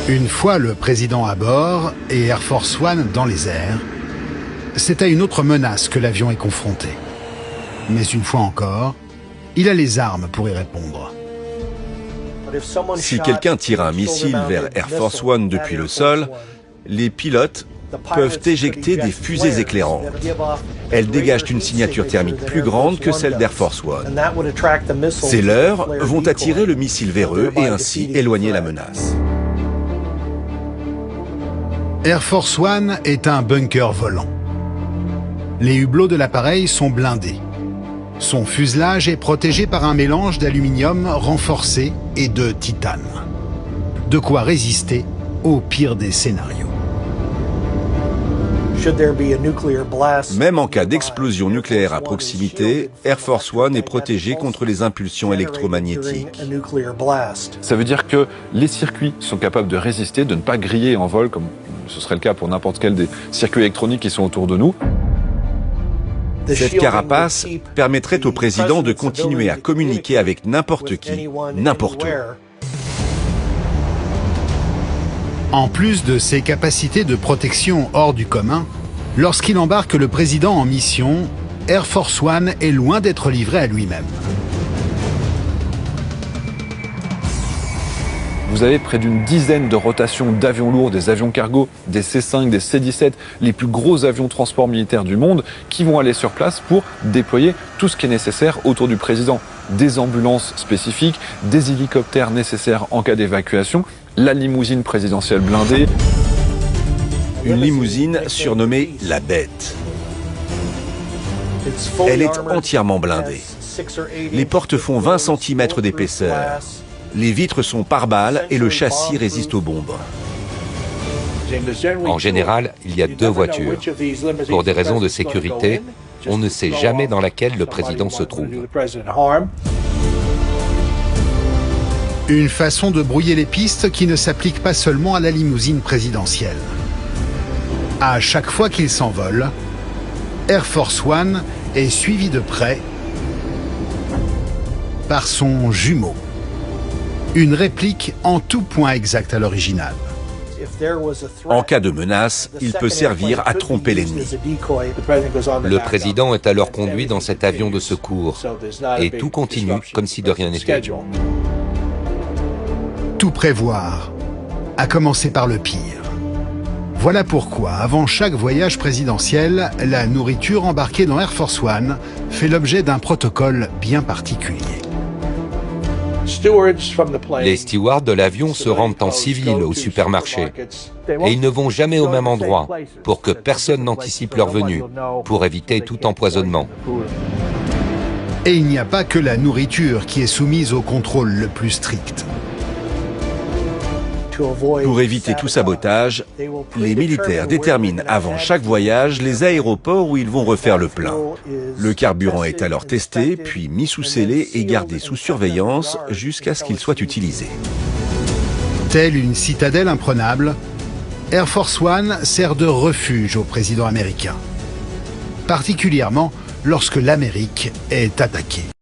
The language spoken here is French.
Une fois le président à bord et Air Force One dans les airs, c'est à une autre menace que l'avion est confronté. Mais une fois encore, il a les armes pour y répondre. Si quelqu'un tire un missile vers Air Force One depuis le sol, les pilotes peuvent éjecter des fusées éclairantes. Elles dégagent une signature thermique plus grande que celle d'Air Force One. Ces leurres vont attirer le missile vers eux et ainsi éloigner la menace. Air Force One est un bunker volant. Les hublots de l'appareil sont blindés. Son fuselage est protégé par un mélange d'aluminium renforcé et de titane. De quoi résister au pire des scénarios. Même en cas d'explosion nucléaire à proximité, Air Force One est protégé contre les impulsions électromagnétiques. Ça veut dire que les circuits sont capables de résister, de ne pas griller en vol, comme ce serait le cas pour n'importe quel des circuits électroniques qui sont autour de nous. Cette carapace permettrait au président de continuer à communiquer avec n'importe qui, n'importe où. En plus de ses capacités de protection hors du commun, lorsqu'il embarque le président en mission, Air Force One est loin d'être livré à lui-même. Vous avez près d'une dizaine de rotations d'avions lourds, des avions cargo, des C-5, des C-17, les plus gros avions de transport militaire du monde, qui vont aller sur place pour déployer tout ce qui est nécessaire autour du président. Des ambulances spécifiques, des hélicoptères nécessaires en cas d'évacuation, la limousine présidentielle blindée. Une limousine surnommée la Bête. Elle est entièrement blindée. Les portes font 20 cm d'épaisseur. Les vitres sont pare-balles et le châssis résiste aux bombes. En général, il y a deux voitures. Pour des raisons de sécurité, on ne sait jamais dans laquelle le président se trouve. Une façon de brouiller les pistes qui ne s'applique pas seulement à la limousine présidentielle. À chaque fois qu'il s'envole, Air Force One est suivi de près par son jumeau. Une réplique en tout point exact à l'original. En cas de menace, il peut servir à tromper l'ennemi. Le président est alors conduit dans cet avion de secours et tout continue comme si de rien n'était. Tout prévoir, à commencer par le pire. Voilà pourquoi, avant chaque voyage présidentiel, la nourriture embarquée dans Air Force One fait l'objet d'un protocole bien particulier. Les stewards de l'avion se rendent en civil au supermarché et ils ne vont jamais au même endroit pour que personne n'anticipe leur venue, pour éviter tout empoisonnement. Et il n'y a pas que la nourriture qui est soumise au contrôle le plus strict. Pour éviter tout sabotage, les militaires déterminent avant chaque voyage les aéroports où ils vont refaire le plein. Le carburant est alors testé, puis mis sous scellé et gardé sous surveillance jusqu'à ce qu'il soit utilisé. Telle une citadelle imprenable, Air Force One sert de refuge au président américain. Particulièrement lorsque l'Amérique est attaquée.